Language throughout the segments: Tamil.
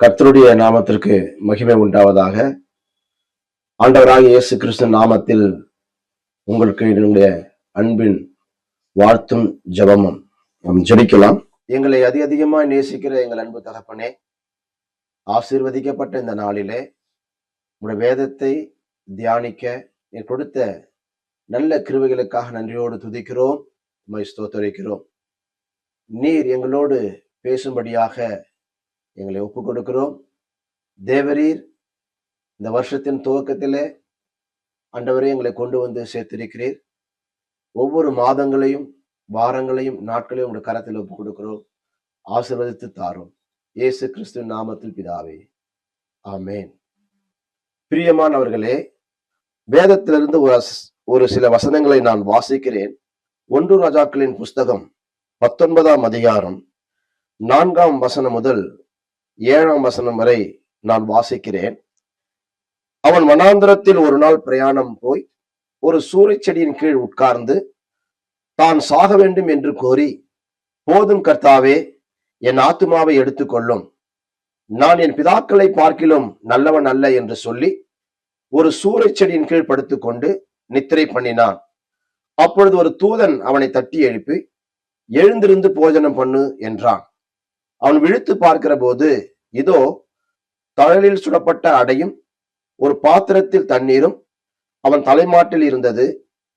கர்த்தருடைய நாமத்திற்கு மகிமை உண்டாவதாக. ஆண்டவராகிய இயேசு கிறிஸ்து நாமத்தில் உங்களுக்கு என்னுடைய அன்பின் வாழ்த்தும் ஜெபமும். நாம் ஜெபிக்கலாம். எங்களை அதிகமாய் நேசிக்கிற எங்கள் அன்பு தகப்பனே, ஆசீர்வதிக்கப்பட்ட இந்த நாளிலே உங்களுடைய வேதத்தை தியானிக்க நீர் கொடுத்த நல்ல கிருபைகளுக்காக நன்றியோடு துதிக்கிறோம், உம்மை ஸ்தோத்திரிக்கிறோம். நீர் எங்களோடு பேசும்படியாக எங்களை ஒப்புக் கொடுக்கிறோம். தேவரீர் இந்த வருஷத்தின் துவக்கத்திலே ஆண்டவரே எங்களை கொண்டு வந்து சேர்த்திருக்கிறீர். ஒவ்வொரு மாதங்களையும் வாரங்களையும் நாட்களையும் உங்களுடைய கரத்தில் ஒப்புக் கொடுக்கிறோம். ஆசீர்வதித்து தாரும். இயேசு கிறிஸ்துவின் நாமத்தில் பிதாவே, ஆமேன். பிரியமானவர்களே, வேதத்திலிருந்து ஒரு சில வசனங்களை நான் வாசிக்கிறேன். 1 ராஜாக்களின் புஸ்தகம் 19ஆம் அதிகாரம் 4ஆம் வசனம் முதல் 7ஆம் வசனம் வரை நான் வாசிக்கிறேன். அவன் வனாந்திரத்தில் ஒரு நாள் பிரயாணம் போய் ஒரு சூரைச் செடியின் கீழ் உட்கார்ந்து தான் சாக வேண்டும் என்று கோரி, போதும் கர்த்தாவே, என் ஆத்துமாவை எடுத்துக்கொள்ளும், நான் என் பிதாக்களை பார்க்கிலும் நல்லவன் அல்ல என்று சொல்லி ஒரு சூரைச் செடியின் கீழ் படுத்துக்கொண்டு நித்திரை பண்ணினான். அப்பொழுது ஒரு தூதன் அவனை தட்டி எழுப்பி, எழுந்திருந்து போஜனம் பண்ணு என்றான். அவன் விழித்து பார்க்கிற போது, இதோ தழலில் சுடப்பட்ட அடையும் ஒரு பாத்திரத்தில் தண்ணீரும் அவன் தலைமாட்டில் இருந்தது.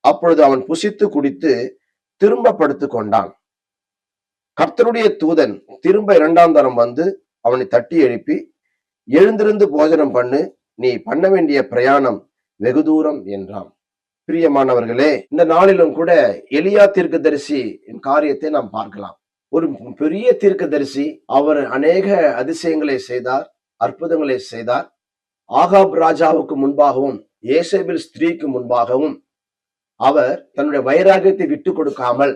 அப்பொழுது அவன் புசித்து குடித்து திரும்ப படுத்து கொண்டான். கர்த்தருடைய தூதன் திரும்ப 2ஆம் தரம் வந்து அவனை தட்டி எழுப்பி, எழுந்திருந்து போஜனம் பண்ணு, நீ பண்ண வேண்டிய பிரயாணம் வெகு தூரம் என்றான். பிரியமானவர்களே, இந்த நாளிலும் கூட எலியா தீர்க்கதரிசி காரியத்தை நாம் பார்க்கலாம். ஒரு பெரிய தீர்க்கதரிசி. அவர் அநேக அதிசயங்களை செய்தார், அற்புதங்களை செய்தார். ஆகாப் ராஜாவுக்கு முன்பாகவும் ஏசேபேல் ஸ்திரீக்கு முன்பாகவும் அவர் தன்னுடைய வைராகியத்தை விட்டு கொடுக்காமல்,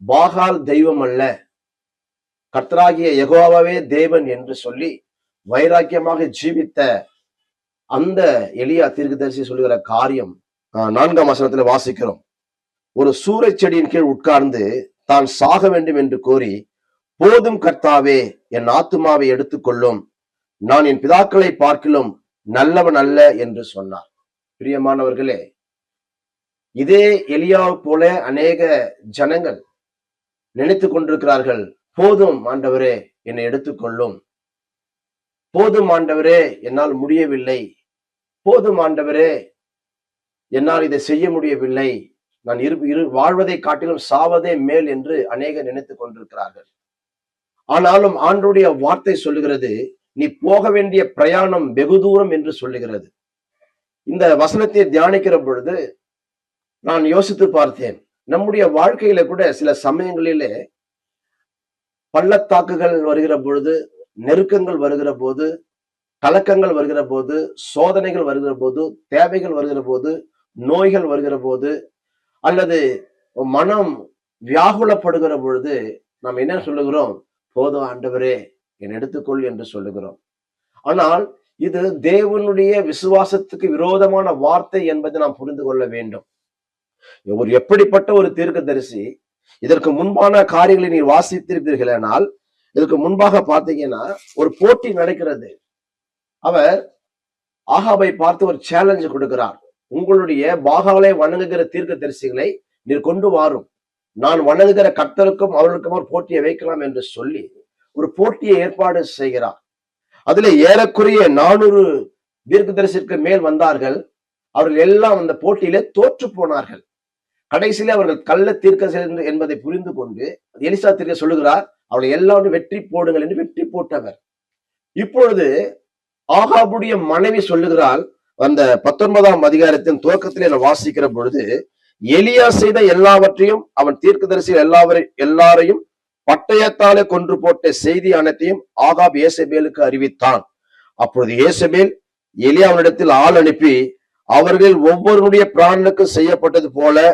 பாகால் தெய்வம் அல்ல, கர்த்தராகிய யெகோவாவே தேவன் என்று சொல்லி வைராக்கியமாக ஜீவித்த அந்த எலியா தீர்க்கதரிசி சொல்லுகிற காரியம் 4ஆம் வசனத்துல வாசிக்கிறோம். ஒரு சூரைச் செடியின் கீழ் உட்கார்ந்து தான் சாக வேண்டும் என்று கோரி, போதும் கர்த்தாவே, என் ஆத்துமாவை எடுத்துக்கொள்ளும், நான் என் பிதாக்களை பார்க்கிலும் நல்லவன் அல்ல என்று சொன்னார். பிரியமானவர்களே, இதே எலியாவை போல அநேக ஜனங்கள் நினைத்து கொண்டிருக்கிறார்கள், போதும் ஆண்டவரே, என்னை எடுத்துக்கொள்ளும், போதும் ஆண்டவரே, என்னால் முடியவில்லை, போதும் ஆண்டவரே, என்னால் இதை செய்ய முடியவில்லை, நான் வாழ்வதை காட்டிலும் சாவதே மேல் என்று அநேகர் நினைத்துக் கொண்டிருக்கிறார்கள். ஆனாலும் ஆண்டவருடைய வார்த்தை சொல்லுகிறது, நீ போக வேண்டிய பிரயாணம் வெகு தூரம் என்று சொல்லுகிறது. இந்த வசனத்தை தியானிக்கிற பொழுது நான் யோசித்து பார்த்தேன். நம்முடைய வாழ்க்கையில கூட சில சமயங்களிலே பள்ளத்தாக்குகள் வருகிற பொழுது, நெருக்கங்கள் வருகிற போது, கலக்கங்கள் வருகிற போது, சோதனைகள் வருகிற போது, தேவைகள் வருகிற போது, நோய்கள் வருகிற போது, அல்லது மனம் வியாகுலப்படுகிற பொழுது நாம் என்ன சொல்லுகிறோம்? போதும் ஆண்டவரே, என் எடுத்துக்கொள் என்று சொல்லுகிறோம். ஆனால் இது தேவனுடைய விசுவாசத்துக்கு விரோதமான வார்த்தை என்பதை நாம் புரிந்து கொள்ள வேண்டும். ஒரு எப்படிப்பட்ட ஒரு தீர்க்கதரிசி! இதற்கு முன்பான காரியங்களை நீர் வாசித்திருப்பீர்களானால், இதற்கு முன்பாக பார்த்தீங்கன்னா ஒரு போட்டி நடக்கிறது. அவர் ஆகாபை பார்த்து ஒரு சேலஞ்சு கொடுக்கிறார். உங்களுடைய பாகாலை வணங்குகிற தீர்க்கதரிசிகளை நீர் கொண்டு வாரும், நான் வணங்குகிற கர்த்தருக்கும் அவர்களுக்கும் ஒரு போட்டியை வைக்கலாம் என்று சொல்லி ஒரு போட்டியை ஏற்பாடு செய்கிறார். அதுல ஏறக்குறைய 400 தீர்க்கதரிசிக்கு மேல் வந்தார்கள். அவர்கள் எல்லாம் அந்த போட்டியிலே தோற்று போனார்கள். கடைசியிலே அவர்கள் கள்ள தீர்க்கதரிசி என்பதை புரிந்து கொண்டு எலிசா தீர்க்க சொல்லுகிறார், அவளை எல்லாம் வெற்றி போடுங்கள் என்று வெற்றி போட்டவர். இப்பொழுது ஆகாபுடைய மனைவி சொல்லுகிறாள். அந்த 19ஆம் அதிகாரத்தின் துவக்கத்திலே நான் வாசிக்கிற பொழுது, எலியா செய்த எல்லாவற்றையும், அவன் தீர்க்கதரிசி எல்லாரையும் பட்டயத்தாலே கொன்று போட்ட செய்தி அனைத்தையும் ஆகாப் ஏசபேலுக்கு அறிவித்தான். அப்பொழுது ஏசபேல் எலியாவினிடத்தில் ஆள் அனுப்பி, அவர்கள் ஒவ்வொருடைய பிராணனுக்கு செய்யப்பட்டது போல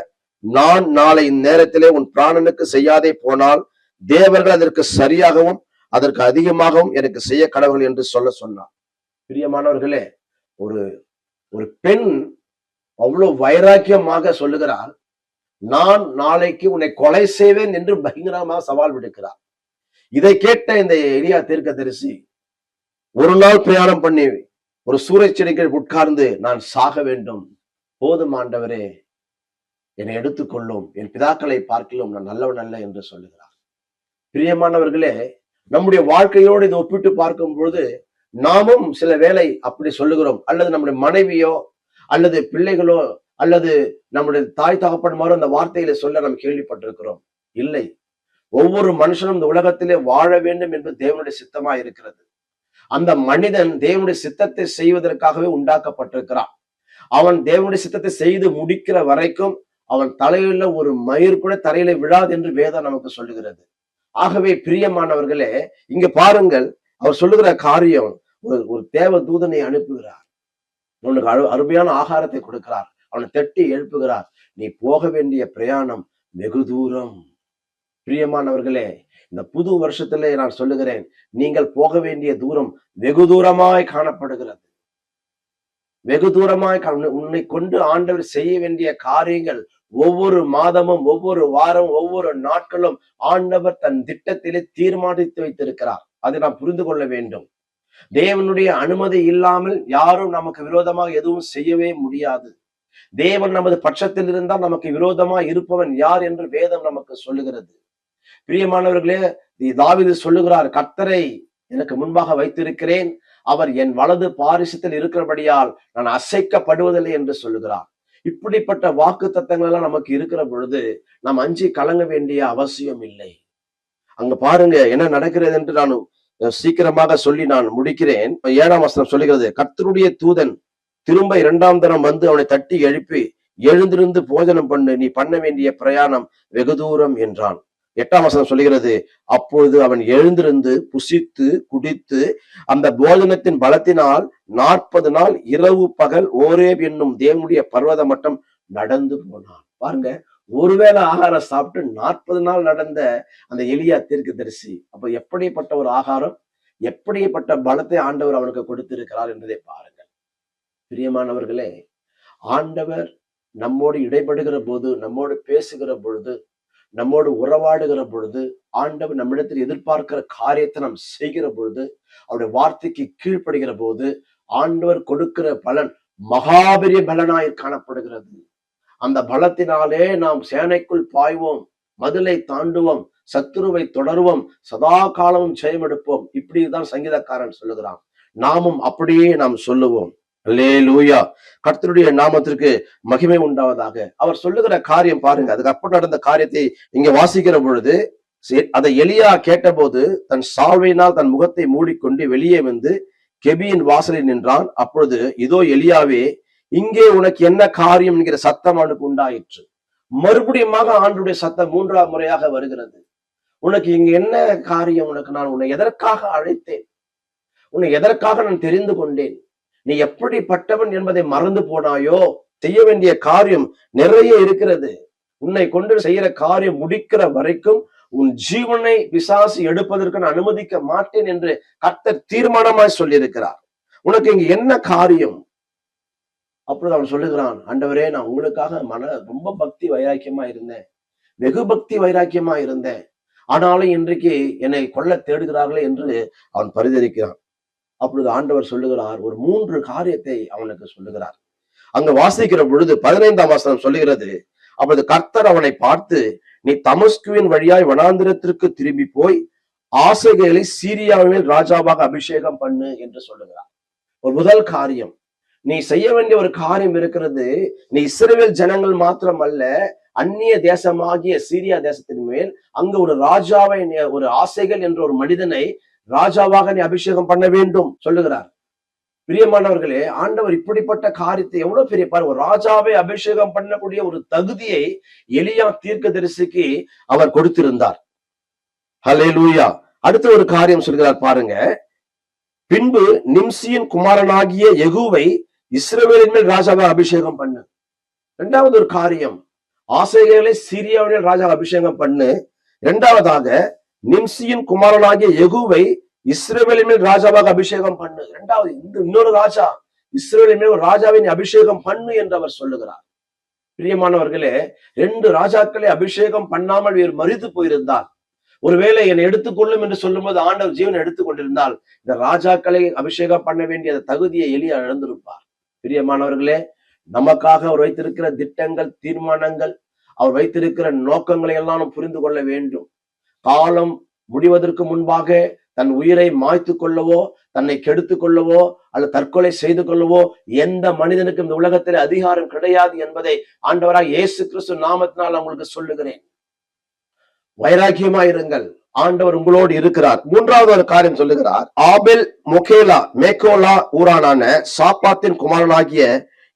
நான் நாளை இந்நேரத்திலே உன் பிராணனுக்கு செய்யாதே போனால் தேவர்கள் அதற்கு சரியாகவும் அதற்கு அதிகமாகவும் எனக்கு செய்ய கடவுள் என்று சொன்னார். பிரியமானவர்களே, ஒரு பெண் அவ்வளவு வைராக்கியமாக சொல்லுகிறாள், நான் நாளைக்கு உன்னை கொலை செய்வேன் என்று பயங்கரமாக சவால் விடுக்கிறார். இதை கேட்ட இந்த எலியா தீர்க்கதரிசி ஒரு நாள் பிரயாணம் பண்ணி ஒரு சூறைச் செடிகள் உட்கார்ந்து நான் சாக வேண்டும், போதும் ஆண்டவரே, என்னை எடுத்துக்கொள்ளும், என் பிதாக்களை பார்க்கிலும் நான் நல்லவன் அல்ல என்று சொல்லுகிறார். பிரியமானவர்களே, நம்முடைய வாழ்க்கையோடு இதை ஒப்பிட்டு பார்க்கும் பொழுது நாமும் சில வேளை அப்படி சொல்லுகிறோம். அல்லது நம்முடைய மனைவியோ அல்லது பிள்ளைகளோ அல்லது நம்முடைய தாய் தகப்பன்மாரோ அந்த வார்த்தையில சொல்ல நாம் கேள்விப்பட்டிருக்கிறோம். இல்லை, ஒவ்வொரு மனுஷனும் இந்த உலகத்திலே வாழ வேண்டும் என்று தேவனுடைய சித்தமா இருக்கிறது. அந்த மனிதன் தேவனுடைய சித்தத்தை செய்வதற்காகவே உண்டாக்கப்பட்டிருக்கிறான். அவன் தேவனுடைய சித்தத்தை செய்து முடிக்கிற வரைக்கும் அவன் தலையில ஒரு மயிர் கூட தரையில விழாது என்று வேதம் நமக்கு சொல்லுகிறது. ஆகவே பிரியமானவர்களே, இங்க பாருங்கள், அவர் சொல்லுகிற காரியம், ஒரு தேவ தூதனை அனுப்புகிறார், உனக்கு அருமையான ஆகாரத்தை கொடுக்கிறார், அவனை தட்டி எழுப்புகிறார், நீ போக வேண்டிய பிரயாணம் வெகு தூரம். பிரியமானவர்களே, இந்த புது வருஷத்திலே நான் சொல்லுகிறேன், நீங்கள் போக வேண்டிய தூரம் வெகு தூரமாய் காணப்படுகிறது. வெகு தூரமாய் உன்னை கொண்டு ஆண்டவர் செய்ய வேண்டிய காரியங்கள் ஒவ்வொரு மாதமும், ஒவ்வொரு வாரம், ஒவ்வொரு நாட்களும் ஆண்டவர் தன் திட்டத்திலே தீர்மானித்து வைத்திருக்கிறார். அதை நாம் புரிந்து கொள்ள வேண்டும். தேவனுடைய அனுமதி இல்லாமல் யாரும் நமக்கு விரோதமாக எதுவும் செய்யவே முடியாது. தேவன் நமது பட்சத்தில் இருந்தால் நமக்கு விரோதமாக இருப்பவன் யார் என்று வேதம் நமக்கு சொல்லுகிறது. பிரியமானவர்களே, தாவீது சொல்லுகிறார், கர்த்தரை எனக்கு முன்பாக வைத்திருக்கிறேன், அவர் என் வலது பாரிசத்தில் இருக்கிறபடியால் நான் அசைக்கப்படுவதில்லை என்று சொல்லுகிறார். இப்படிப்பட்ட வாக்கு தத்தங்கள் எல்லாம் நமக்கு இருக்கிற பொழுது நாம் அஞ்சி கலங்க வேண்டிய அவசியம் இல்லை. அங்க பாருங்க என்ன நடக்கிறது என்று நான் சீக்கிரமாக சொல்லி நான் முடிக்கிறேன். 7ஆம் வசனம் சொல்லுகிறது, கர்த்தருடைய தூதன் திரும்ப 2ஆம் தரம் வந்து அவனை தட்டி எழுப்பி, எழுந்திருந்து போஜனம் பண்ணு, நீ பண்ண வேண்டிய பிரயாணம் வெகு தூரம் என்றான். 8ஆம் வசனம் சொல்லுகிறது, அப்பொழுது அவன் எழுந்திருந்து புசித்து குடித்து அந்த போஜனத்தின் பலத்தினால் 40 நாள் இரவு பகல் ஓரேப் என்னும் தேவனுடைய பர்வத மட்டம் நடந்து போனான். பாருங்க, ஒருவேளை ஆகாரம் சாப்பிட்டு 40 நாள் நடந்த அந்த எலியா தீர்க்கதரிசி, அப்ப எப்படிப்பட்ட ஒரு ஆகாரம், எப்படிப்பட்ட பலத்தை ஆண்டவர் அவனுக்கு கொடுத்திருக்கிறார் என்பதை பாருங்கள். பிரியமானவர்களே, ஆண்டவர் நம்மோடு இடைபடுகிற போது, நம்மோடு பேசுகிற பொழுது, நம்மோடு உறவாடுகிற பொழுது, ஆண்டவர் நம்மிடத்தில் எதிர்பார்க்கிற காரியத்தை நாம் செய்கிற பொழுது, அவருடைய வார்த்தைக்கு கீழ்ப்படுகிற போது ஆண்டவர் கொடுக்கிற பலன் மகாபெரிய பலனாய் காணப்படுகிறது. அந்த பலத்தினாலே நாம் சேனைக்குள் பாய்வோம், மதிலை தாண்டுவோம், சத்துருவை தொடருவோம், சதா காலமும் ஜெயமெடுப்போம். இப்படிதான் சங்கீதக்காரன் சொல்லுகிறான். நாமும் அப்படியே நாம் சொல்லுவோம். அல்லேலூயா, கர்த்தருடைய நாமத்திற்கு மகிமை உண்டாவதாக. அவர் சொல்லுகிற காரியம் பாருங்க, அதுக்கு அப்புறம் நடந்த காரியத்தை இங்க வாசிக்கிற பொழுது, அதை எலியா கேட்டபோது தன் சால்வையினால் தன் முகத்தை மூடிக்கொண்டு வெளியே வந்து கெபியின் வாசலில் நின்றான். அப்பொழுது இதோ எலியாவே, இங்கே உனக்கு என்ன காரியம் என்கிற சத்தம் அவனுக்கு உண்டாயிற்று. மறுபடியும் ஆண்டுடைய சத்தம் 3ஆம் முறையாக வருகிறது. உனக்கு இங்க என்ன காரியம், நான் உன்னை எதற்காக அழைத்தேன், உன்னை எதற்காக நான் தெரிந்து கொண்டேன், நீ எப்படிப்பட்டவன் என்பதை மறந்து போனாயோ? செய்ய வேண்டிய காரியம் நிறைய இருக்கிறது. உன்னை கொண்டு செய்யற காரியம் முடிக்கிற வரைக்கும் உன் ஜீவனை பிசாசு எடுப்பதற்கு நான் அனுமதிக்க மாட்டேன் என்று கர்த்தர் தீர்மானமாய் சொல்லியிருக்கிறார். உனக்கு இங்க என்ன காரியம்? அப்பொழுது அவன் சொல்லுகிறான், ஆண்டவரே, நான் உங்களுக்காக ரொம்ப பக்தி வைராக்கியமா இருந்தேன், வெகு பக்தி வைராக்கியமா இருந்தேன், ஆனாலும் இன்றைக்கு என்னை கொல்ல தேடுகிறார்களே என்று அவன் பரிதரிக்கிறான். அப்பொழுது ஆண்டவர் சொல்லுகிறார், ஒரு 3 காரியத்தை அவனுக்கு சொல்லுகிறார். அங்க வாசிக்கிற பொழுது 15ஆம் வசனம் சொல்லுகிறது, அப்பொழுது கர்த்தர் அவனை பார்த்து, நீ தமஸ்குவின் வழியாய் வனாந்திரத்திற்கு திரும்பி போய் ஆசகேலை சீரியாவில் ராஜாவாக அபிஷேகம் பண்ணு என்று சொல்லுகிறார். ஒரு முதல் காரியம், நீ செய்ய வேண்டிய ஒரு காரியம் இருக்கிறது. நீ இஸ்ரவேல் ஜனங்கள் மாத்திரம் அல்ல, அந்நிய தேசமாகிய சீரியா தேசத்தின் மேல் அங்க ஒரு ராஜாவை, ஒரு ஆசைகள் என்ற ஒரு மனிதனை ராஜாவாக நீ அபிஷேகம் பண்ண வேண்டும் சொல்லுகிறார். பிரியமானவர்களே, ஆண்டவர் இப்படிப்பட்ட காரியத்தை எவ்வளவு பெரிய பாரு, ஒரு ராஜாவை அபிஷேகம் பண்ணக்கூடிய ஒரு தகுதியை எலியா தீர்க்கதரிசிக்கு அவர் கொடுத்திருந்தார். ஹல்லேலூயா. அடுத்த ஒரு காரியம் சொல்கிறார் பாருங்க, பின்பு நிம்சியின் குமாரனாகிய யெகூவை இஸ்ரவேலின் மேல் ராஜாவாக அபிஷேகம் பண்ணு. 2வது ஒரு காரியம், ஆசேகேலை சீரியாவின் ராஜாவாக அபிஷேகம் பண்ணு. 2வதாக நிம்சியின் குமாரனாகிய யெகூவை இஸ்ரவேலின் மேல் ராஜாவாக அபிஷேகம் பண்ணு. 2வது இன்னொரு ராஜா, இஸ்ரவேலின் மேல் ஒரு ராஜாவை நீ அபிஷேகம் பண்ணு என்று அவர் சொல்லுகிறார். பிரியமானவர்களே, 2 ராஜாக்களை அபிஷேகம் பண்ணாமல் வேறு மரித்து போயிருந்தார். ஒருவேளை என்னை எடுத்துக்கொள்ளும் என்று சொல்லும்போது ஆண்டவர் ஜீவனை எடுத்துக்கொண்டிருந்தால் இந்த ராஜாக்களை அபிஷேகம் பண்ண வேண்டிய தகுதியை எலியா இழந்திருப்பார். பிரியமானவர்களே, நமக்காக அவர் வைத்திருக்கிற திட்டங்கள், தீர்மானங்கள், அவர் வைத்திருக்கிற நோக்கங்களை எல்லாம் நாம் புரிந்து கொள்ள வேண்டும். காலம் முடிவதற்கு முன்பாக தன் உயிரை மாய்த்து கொள்ளவோ, தன்னை கெடுத்துக் கொள்ளவோ அல்லது தற்கொலை செய்து கொள்ளவோ எந்த மனிதனுக்கும் இந்த உலகத்தில் அதிகாரம் கிடையாது என்பதை ஆண்டவராக இயேசு கிறிஸ்து நாமத்தினால் உங்களுக்கு சொல்லுகிறேன். வைராக்கியமாயிருங்கள், ஆண்டவர் உங்களோடு இருக்கிறார். மூன்றாவது ஒரு காரியம் சொல்லுகிறார். ஆபெல் மேகோலா ஊரானான சாப்பாத்தின் குமாரனாகிய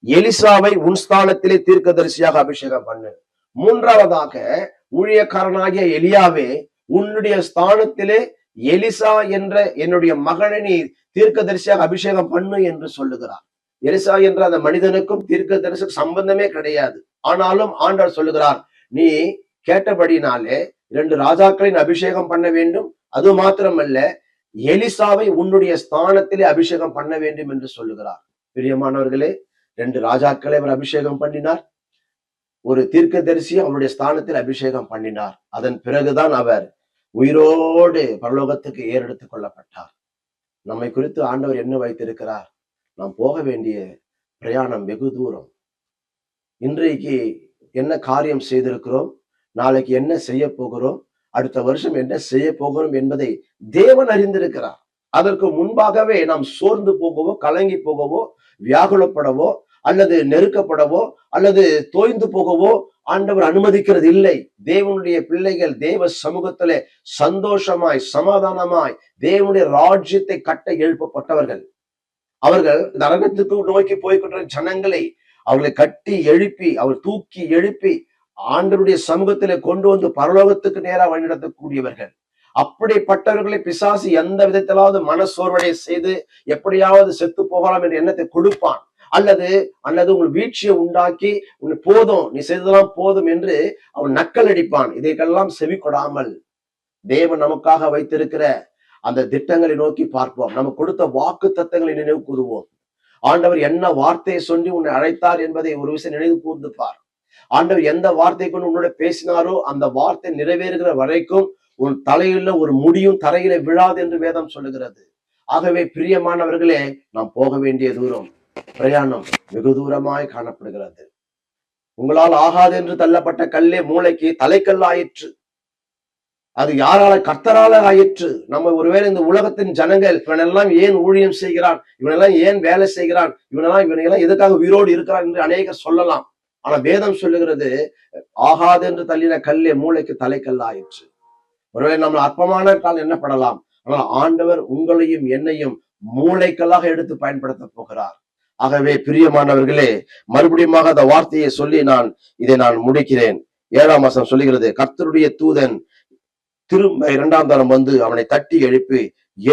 எலிசாவை உன் ஸ்தானத்திலே தீர்க்கதரிசியாக அபிஷேகம் பண்ணு. மூன்றாவதாக ஊழியக்காரனாகிய எலியாவே, உன்னுடைய ஸ்தானத்திலே எலிசா என்ற என்னுடைய மகனை நீ தீர்க்கதரிசியாக அபிஷேகம் பண்ணு என்று சொல்லுகிறார். எலிசா என்ற அந்த மனிதனுக்கும் தீர்க்கதரிசிக்கு சம்பந்தமே கிடையாது. ஆனாலும் ஆண்டவர் சொல்லுகிறார், நீ கேட்டபடினாலே 2 ராஜாக்களின் அபிஷேகம் பண்ண வேண்டும். அது மாத்திரமல்ல, எலிசாவை உன்னுடைய ஸ்தானத்திலே அபிஷேகம் பண்ண வேண்டும் என்று சொல்லுகிறார். பிரியமானவர்களே, 2 ராஜாக்களை அவர் அபிஷேகம் பண்ணினார். ஒரு தீர்க்கதரிசி அவருடைய ஸ்தானத்தில் அபிஷேகம் பண்ணினார். அதன் பிறகுதான் அவர் உயிரோடு பரலோகத்துக்கு ஏறெடுத்துக் கொள்ளப்பட்டார். நம்மை குறித்து ஆண்டவர் என்ன வைத்திருக்கிறார்? நாம் போக வேண்டிய பிரயாணம் வெகு தூரம். இன்றைக்கு என்ன காரியம் செய்திருக்கிறோம், நாளைக்கு என்ன செய்ய போகிறோம், அடுத்த வருஷம் என்ன செய்ய போகிறோம் என்பதை தேவன் அறிந்திருக்கிறார். அதற்கு முன்பாகவே நாம் சோர்ந்து போகவோ, கலங்கி போகவோ, வியாகுலப்படவோ அல்லது நெருக்கப்படவோ அல்லது தோய்ந்து போகவோ ஆண்டவர் அனுமதிக்கிறது இல்லை. தேவனுடைய பிள்ளைகள் தேவ சமூகத்திலே சந்தோஷமாய் சமாதானமாய் தேவனுடைய ராஜ்யத்தை கட்ட எழுப்பப்பட்டவர்கள். அவர்கள் நரகத்துக்கு நோக்கி போய்கொண்ட ஜனங்களை அவர்களை கட்டி எழுப்பி, அவர் தூக்கி எழுப்பி ஆண்டவருடைய சமூகத்திலே கொண்டு வந்து பரலோகத்துக்கு நேராக வழிநடத்தக்கூடியவர்கள். அப்படிப்பட்டவர்களை பிசாசு எந்த விதத்திலாவது மனசோர்வடைய செய்து எப்படியாவது செத்து போகலாம் என்ற எண்ணத்தை கொடுப்பான். அல்லது உங்கள் வீழ்ச்சியை உண்டாக்கி உன்னை போதும், நீ செய்ததெல்லாம் போதும் என்று அவன் நக்கல் அடிப்பான். இதைக்கெல்லாம் செவி கொடாமல் தேவன் நமக்காக வைத்திருக்கிற அந்த திட்டங்களை நோக்கி பார்ப்போம். நமக்கு கொடுத்த வாக்கு தத்தங்களை நினைவு கூறுவோம். ஆண்டவர் என்ன வார்த்தையை சொல்லி உன்னை அழைத்தார் என்பதை ஒரு விஷயம் நினைவு கூர்ந்து பார். ஆண்டவர் எந்த வார்த்தை கொண்டு உன்னோட பேசினாரோ அந்த வார்த்தை நிறைவேறுகிற வரைக்கும் உன் தலையில ஒரு முடியும் தரையில விழாது என்று வேதம் சொல்லுகிறது. ஆகவே பிரியமானவர்களே, நாம் போக வேண்டிய தூரம், பிரயாணம் வெகு தூரமாய் காணப்படுகிறது. உங்களால் ஆகாது என்று தள்ளப்பட்ட கல்லே மூளைக்கு தலைக்கல் ஆயிற்று. அது யாரால? கர்த்தரால ஆயிற்று. நம்ம ஒருவேளை இந்த உலகத்தின் ஜனங்கள் இவனெல்லாம் ஏன் ஊழியம் செய்கிறான், இவனெல்லாம் ஏன் வேலை செய்கிறான், இவனெல்லாம் எதுக்காக உயிரோடு இருக்கிறான் என்று அநேகர் சொல்லலாம். ஆனா வேதம் சொல்லுகிறது, ஆகாது என்று தள்ளின கல்லே மூளைக்கு தலைக்கல் ஆயிற்று. ஒருவேளை நம்ம அற்பமான கால் என்ன படலாம், ஆனால் ஆண்டவர் உங்களையும் என்னையும் மூளைக்கல்லாக எடுத்து பயன்படுத்த போகிறார். ஆகவே பிரியமானவர்களே, மறுபடியும் அந்த வார்த்தையை சொல்லி இதை நான் முடிக்கிறேன். 7ஆம் வசனம் சொல்லுகிறது, கர்த்தருடைய தூதன் திரும்ப 2ஆம் தரம் வந்து அவனை தட்டி எழுப்பி,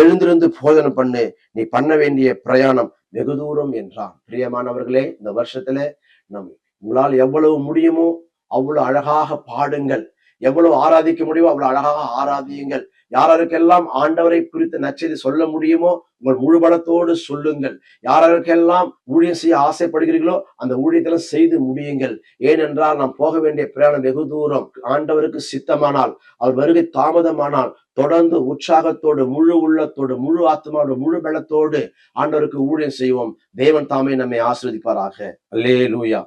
எழுந்திருந்து போதனை பண்ணு, நீ பண்ண வேண்டிய பிரயாணம் வெகு தூரம் என்றான். பிரியமானவர்களே, இந்த வருஷத்துல உங்களால் எவ்வளவு முடியுமோ அவ்வளவு அழகாக பாடுங்கள். எவ்வளவு ஆராதிக்க முடியுமோ அவ்வளவு அழகாக ஆராதியுங்கள். யாருக்கெல்லாம் ஆண்டவரை குறித்து நற்செய்தி சொல்ல முடியுமோ உங்கள் முழு பலத்தோடு சொல்லுங்கள். யாருக்கெல்லாம் ஊழியம் செய்ய ஆசைப்படுகிறீர்களோ அந்த ஊழியத்தெல்லாம் செய்து முடியுங்கள். ஏனென்றால் நாம் போக வேண்டிய பிரயாணம் வெகு தூரம். ஆண்டவருக்கு சித்தமானால், அவர் வருகை தாமதமானால், தொடர்ந்து உற்சாகத்தோடு, முழு உள்ளத்தோடு, முழு ஆத்மாவோடு, முழு பலத்தோடு ஆண்டவருக்கு ஊழியம் செய்வோம். தேவன் தாமே நம்மை ஆசீர்வதிப்பாராக. அல்லேலூயா.